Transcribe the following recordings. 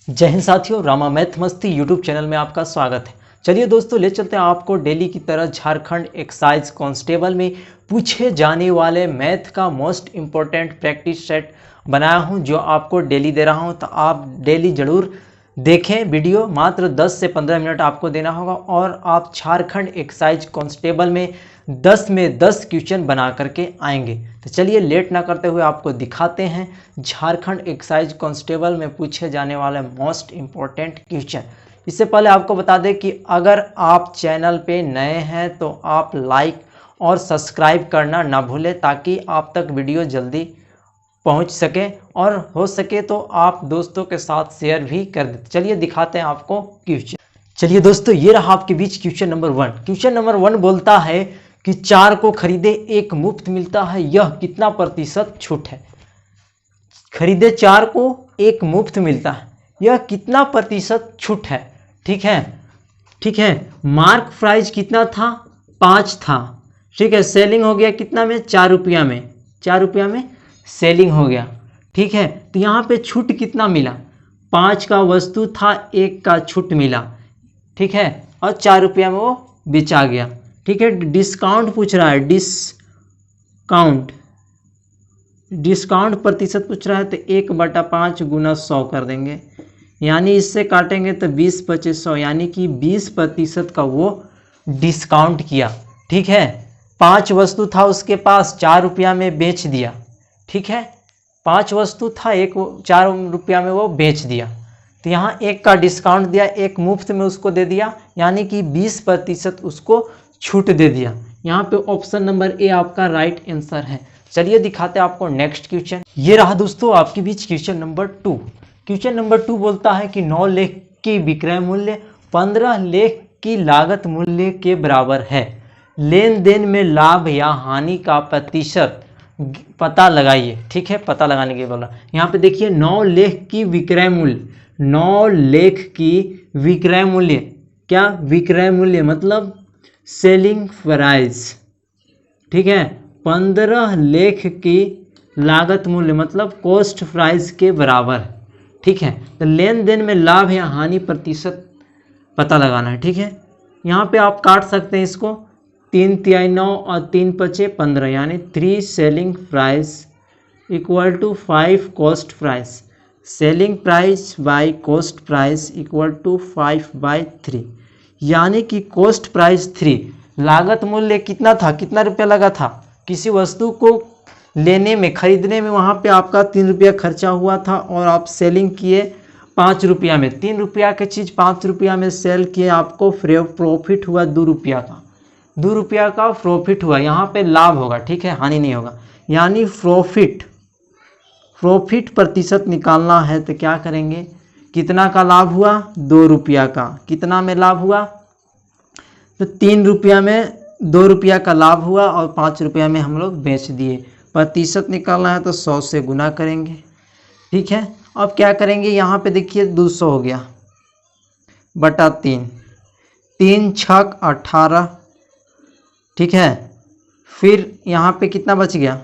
जय हिंद साथियों, रामा मैथ मस्ती यूट्यूब चैनल में आपका स्वागत है। चलिए दोस्तों, ले चलते हैं आपको डेली की तरह झारखंड एक्साइज कांस्टेबल में पूछे जाने वाले मैथ का मोस्ट इम्पोर्टेंट प्रैक्टिस सेट बनाया हूं, जो आपको डेली दे रहा हूं। तो आप डेली ज़रूर देखें वीडियो। मात्र 10 से 15 मिनट आपको देना होगा और आप झारखंड एक्साइज कांस्टेबल में 10 में 10 क्वेश्चन बना करके आएंगे। तो चलिए लेट ना करते हुए आपको दिखाते हैं झारखंड एक्साइज कांस्टेबल में पूछे जाने वाले मोस्ट इम्पोर्टेंट क्वेश्चन। इससे पहले आपको बता दें कि अगर आप चैनल पे नए हैं तो आप लाइक और सब्सक्राइब करना ना भूलें, ताकि आप तक वीडियो जल्दी पहुंच सके और हो सके तो आप दोस्तों के साथ शेयर भी कर दें। चलिए दिखाते हैं आपको क्वेश्चन। चलिए दोस्तों, ये रहा आपके बीच क्वेश्चन नंबर 1। क्वेश्चन नंबर 1 बोलता है कि 4 को खरीदे 1 मुफ्त मिलता है, यह कितना प्रतिशत छूट है। खरीदे 4 को 1 मुफ्त मिलता है, यह कितना प्रतिशत छूट है। ठीक है। मार्क प्राइस कितना था? 5 था। ठीक है। सेलिंग हो गया कितना में? 4 रुपया में। 4 रुपया में सेलिंग हो गया। ठीक है। तो यहाँ पे छूट कितना मिला? 5 का वस्तु था, 1 का छूट मिला। ठीक है। और 4 रुपया में वो बेचा गया। ठीक है। डिस्काउंट पूछ रहा है, डिस्काउंट प्रतिशत पूछ रहा है, तो 1/5 गुना 100 कर देंगे, यानी इससे काटेंगे तो 20 25 100, यानी कि 20% का वो डिस्काउंट किया। ठीक है। 5 वस्तु था उसके पास, 4 रुपया में बेच दिया। ठीक है। 5 वस्तु था, 4 रुपया में वो बेच दिया। तो यहाँ 1 का डिस्काउंट दिया, 1 मुफ्त में उसको दे दिया, यानी कि 20% उसको छूट दे दिया। यहाँ पे ऑप्शन नंबर ए आपका राइट आंसर है। चलिए दिखाते हैं आपको नेक्स्ट क्वेश्चन। ये रहा दोस्तों आपके बीच क्वेश्चन नंबर 2। क्वेश्चन नंबर 2 बोलता है कि 9 लाख की विक्रय मूल्य 15 लाख की लागत मूल्य के बराबर है। लेन देन में लाभ या हानि का प्रतिशत पता लगाइए। ठीक है। पता लगाने के बोला। यहाँ पे देखिए 9 लाख की विक्रय मूल्य, 9 लाख की विक्रय मूल्य, क्या विक्रय मूल्य मतलब सेलिंग प्राइस। ठीक है। 15 लाख की लागत मूल्य मतलब कॉस्ट प्राइस के बराबर। ठीक है। तो लेन देन में लाभ या हानि प्रतिशत पता लगाना है। ठीक है। यहाँ पे आप काट सकते हैं इसको, 3 तिहाई 9 और 3 पचे 15, यानी 3 selling price equal to 5 cost price. Selling price by cost price equal to 5/3, यानी कि कॉस्ट प्राइस 3, लागत मूल्य कितना था, कितना रुपया लगा था किसी वस्तु को लेने में, खरीदने में, वहाँ पे आपका 3 रुपया खर्चा हुआ था और आप सेलिंग किए 5 रुपया में। 3 रुपया की चीज़ 5 रुपया में सेल किए, आपको प्रॉफिट हुआ 2 रुपया का। 2 रुपया का प्रॉफिट हुआ, यहाँ पे लाभ होगा। ठीक है। हानि नहीं होगा, यानी प्रॉफिट प्रतिशत निकालना है। तो क्या करेंगे, कितना का लाभ हुआ? 2 रुपया का। कितना में लाभ हुआ? तो 3 रुपया में 2 रुपया का लाभ हुआ और 5 रुपया में हम लोग बेच दिए। प्रतिशत निकालना है तो 100 से गुना करेंगे। ठीक है। अब क्या करेंगे, यहाँ पे देखिए 200 हो गया बटा 3, 3 छक 18। ठीक है। फिर यहाँ पे कितना बच गया?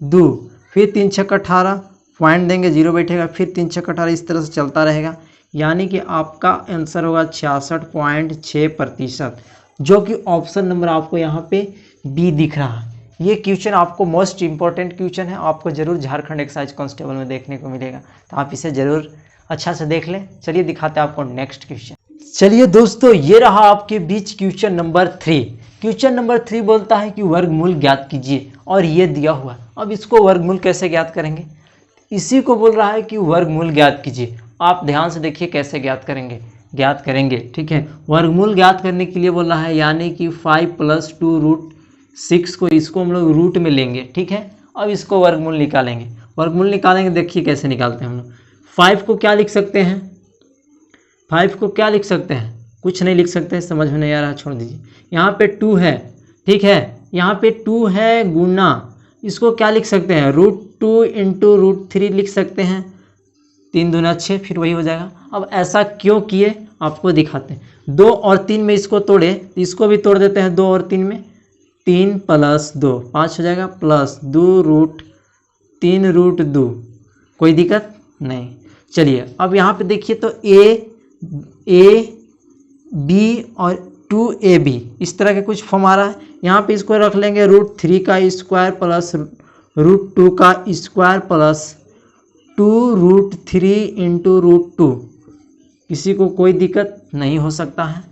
2, फिर 3 छक 18, पॉइंट देंगे, 0 बैठेगा, फिर 3 छक 18, इस तरह से चलता रहेगा, यानी कि आपका आंसर होगा 66.6%, जो कि ऑप्शन नंबर आपको यहाँ पे बी दिख रहा है। ये क्वेश्चन आपको मोस्ट इंपॉर्टेंट क्वेश्चन है, आपको जरूर झारखंड एक्साइज कांस्टेबल में देखने को मिलेगा, तो आप इसे जरूर अच्छा से देख लें। चलिए दिखाते हैं आपको नेक्स्ट क्वेश्चन। चलिए दोस्तों, ये रहा आपके बीच क्वेश्चन नंबर 3। क्वेश्चन नंबर 3 बोलता है कि वर्गमूल ज्ञात कीजिए, और ये दिया हुआ। अब इसको वर्गमूल कैसे ज्ञात करेंगे, इसी को बोल रहा है कि वर्गमूल ज्ञात कीजिए। आप ध्यान से देखिए कैसे ज्ञात करेंगे। ठीक है। वर्गमूल ज्ञात करने के लिए बोल रहा है, यानी कि 5 + 2√6 को, इसको हम लोग रूट में लेंगे। ठीक है। अब इसको वर्गमूल निकालेंगे। देखिए कैसे निकालते हैं हम लोग। 5 को क्या लिख सकते हैं? 5 को क्या लिख सकते हैं? कुछ नहीं लिख सकते, समझ में नहीं आ रहा, छोड़ दीजिए। यहाँ पे 2 है। ठीक है। यहाँ पे 2 है गुना, इसको क्या लिख सकते हैं? √2 × √3 लिख सकते हैं। 3 दूना 6, फिर वही हो जाएगा। अब ऐसा क्यों किए आपको दिखाते हैं। 2 और 3 में इसको तोड़े, इसको भी तोड़ देते हैं। 2 और 3 में 3 + 2 5 हो जाएगा, प्लस 2√3 √2, कोई दिक्कत नहीं। चलिए अब यहाँ पे देखिए तो ए बी और 2ab इस तरह के कुछ फॉर्म आ रहा है। यहाँ पे इसको रख लेंगे √3 का स्क्वायर प्लस √2 का स्क्वायर प्लस 2√3 इंटू √2। किसी को कोई दिक्कत नहीं हो सकता है।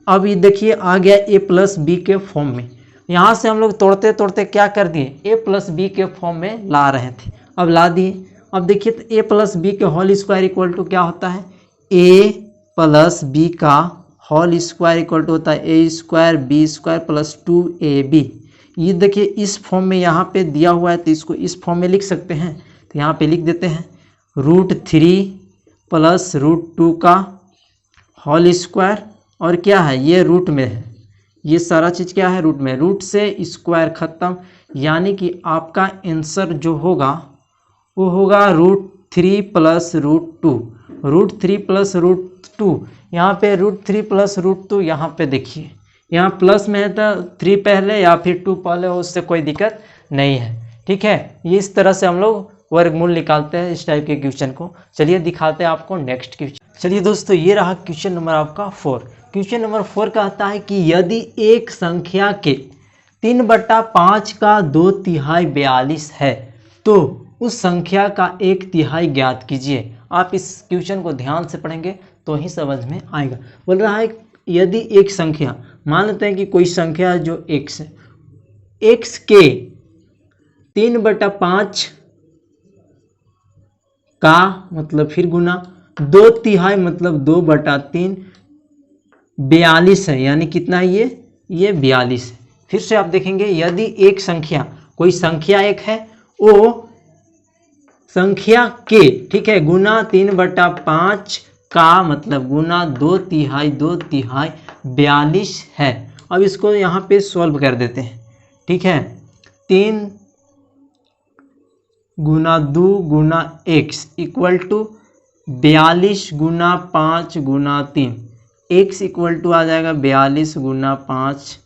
अब ये देखिए आ गया a प्लस बी के फॉर्म में। यहाँ से हम लोग तोड़ते तोड़ते क्या कर दिए, a प्लस बी के फॉर्म में ला रहे थे, अब ला दिए। अब देखिए तो a प्लस बी के होल स्क्वायर इक्वल टू क्या होता है, a प्लस बी का होल स्क्वायर इक्वल टू होता है a square b square plus 2ab। ये देखिए इस फॉर्म में यहाँ पे दिया हुआ है तो इसको इस फॉर्म में लिख सकते हैं। तो यहाँ पे लिख देते हैं √3 प्लस √2 का होल स्क्वायर, और क्या है ये रूट में है, ये सारा चीज़ क्या है रूट में, रूट से स्क्वायर खत्म, यानी कि आपका आंसर जो होगा वो होगा √3 प्लस √2। √3 प्लस √2, यहाँ पे √3 प्लस √2, यहाँ पे देखिए यहाँ प्लस में है तो 3 पहले या फिर 2 पहले हो, उससे कोई दिक्कत नहीं है। ठीक है, ये इस तरह से हम लोग वर्गमूल निकालते हैं इस टाइप के क्वेश्चन को। चलिए दिखाते हैं आपको नेक्स्ट क्वेश्चन। चलिए दोस्तों ये रहा क्वेश्चन नंबर आपका 4। क्वेश्चन नंबर 4 कहता है कि यदि एक संख्या के 3/5 का 2/3 42 है तो उस संख्या का 1/3 ज्ञात कीजिए। आप इस क्वेश्चन को ध्यान से पढ़ेंगे तो ही समझ में आएगा। बोल रहा है यदि एक संख्या, मान लेते हैं कि कोई संख्या जो x है, x के 3/5 का मतलब फिर गुना 2/3 मतलब 2/3 42 है, यानी कितना है ये 42 है। फिर से आप देखेंगे यदि एक संख्या, कोई संख्या एक है, वो संख्या के, ठीक है, गुना 3/5 का मतलब गुना 2/3 42 है। अब इसको यहाँ पे सॉल्व कर देते हैं। ठीक है, 3 गुना 2 गुना x इक्वल टू 42 गुना 5 गुना 3, x इक्वल टू आ जाएगा 42 गुना 5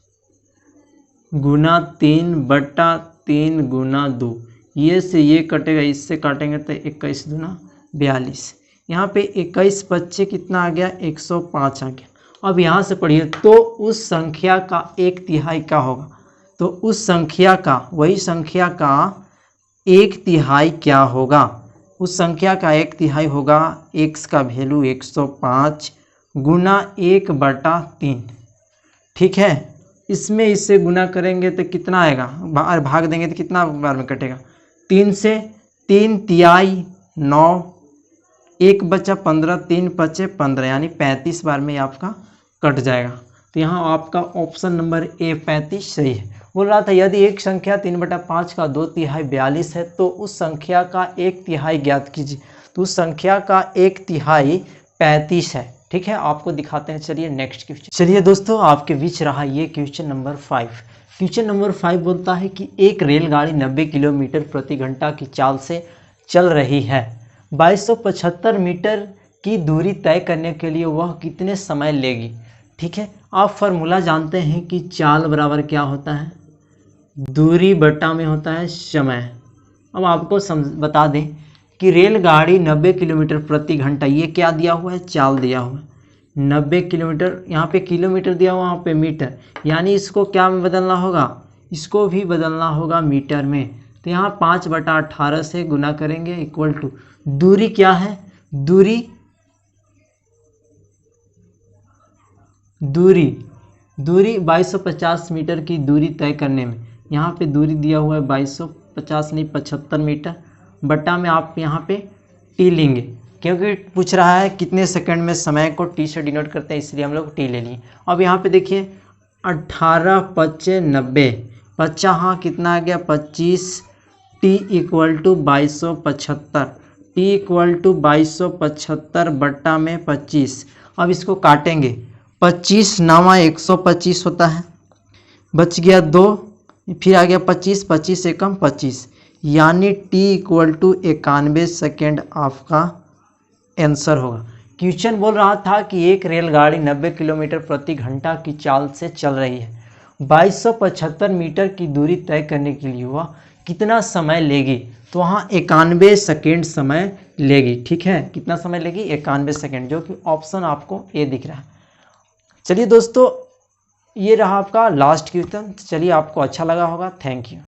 गुना 3/3 गुना 2। ये से ये कटेगा, इससे काटेंगे तो 21 दूना 42। यहाँ पे 21 बच्चे कितना आ गया, 105 आ गया। अब यहाँ से पढ़िए तो उस संख्या का 1/3 क्या होगा, तो उस संख्या का, वही संख्या का 1/3 क्या होगा, उस संख्या का 1/3 होगा x का वैल्यू 105 गुना 1/3। ठीक है, इसमें इससे गुना करेंगे तो कितना आएगा, बाहर भाग देंगे तो कितना बार में कटेगा, 3 से 3 तिहाई 9, 1 बचा 15, 3 बचे 15, यानी 35 बार में आपका कट जाएगा। तो यहाँ आपका ऑप्शन नंबर ए 35 सही है। बोल रहा था यदि एक संख्या 3/5 का 2/3 42 है तो उस संख्या का 1/3 ज्ञात कीजिए। तो उस संख्या का 1/3 35 है। ठीक है, आपको दिखाते हैं। चलिए नेक्स्ट क्वेश्चन। चलिए दोस्तों आपके बीच रहा ये क्वेश्चन नंबर 5। क्वेश्चन नंबर 5 बोलता है कि एक रेलगाड़ी 90 किलोमीटर प्रति घंटा की चाल से चल रही है। 2275 मीटर की दूरी तय करने के लिए वह कितने समय लेगी। ठीक है, आप फार्मूला जानते हैं कि चाल बराबर क्या होता है, दूरी बटा में होता है समय। अब आपको बता दें कि रेलगाड़ी 90 किलोमीटर प्रति घंटा, ये क्या दिया हुआ है, चाल दिया हुआ है 90 किलोमीटर, यहाँ पे किलोमीटर दिया हुआ, वहाँ पे मीटर, यानी इसको क्या में बदलना होगा, इसको भी बदलना होगा मीटर में। तो यहाँ 5/18 से गुना करेंगे इक्वल टू दूरी क्या है, दूरी 2250 मीटर की दूरी तय करने में, यहाँ पे दूरी दिया हुआ है 2250 नहीं 75 मीटर, बटा में आप यहाँ पे टी लेंगे क्योंकि पूछ रहा है कितने सेकंड में समय को टी से डिनोट करते हैं, इसलिए हम लोग टी ले लिए। अब यहाँ पे देखिए 18 × 90, 50 हाँ कितना आ गया 25, t equal to 2275, t equal to 2275 बटा में 25। अब इसको काटेंगे, 25 9 125 होता है, बच गया 2, फिर आ गया 25, 25 से कम 25, यानी टी इक्वल टू 91 सेकेंड आपका आंसर होगा। क्वेश्चन बोल रहा था कि एक रेलगाड़ी 90 किलोमीटर प्रति घंटा की चाल से चल रही है, 2275 मीटर की दूरी तय करने के लिए वह कितना समय लेगी। तो वहाँ 91 सेकेंड समय लेगी। ठीक है, कितना समय लेगी? 91 सेकेंड, जो कि ऑप्शन आपको ए दिख रहा है। चलिए दोस्तों, ये रहा आपका लास्ट क्वेश्चन। चलिए, आपको अच्छा लगा होगा। Thank you.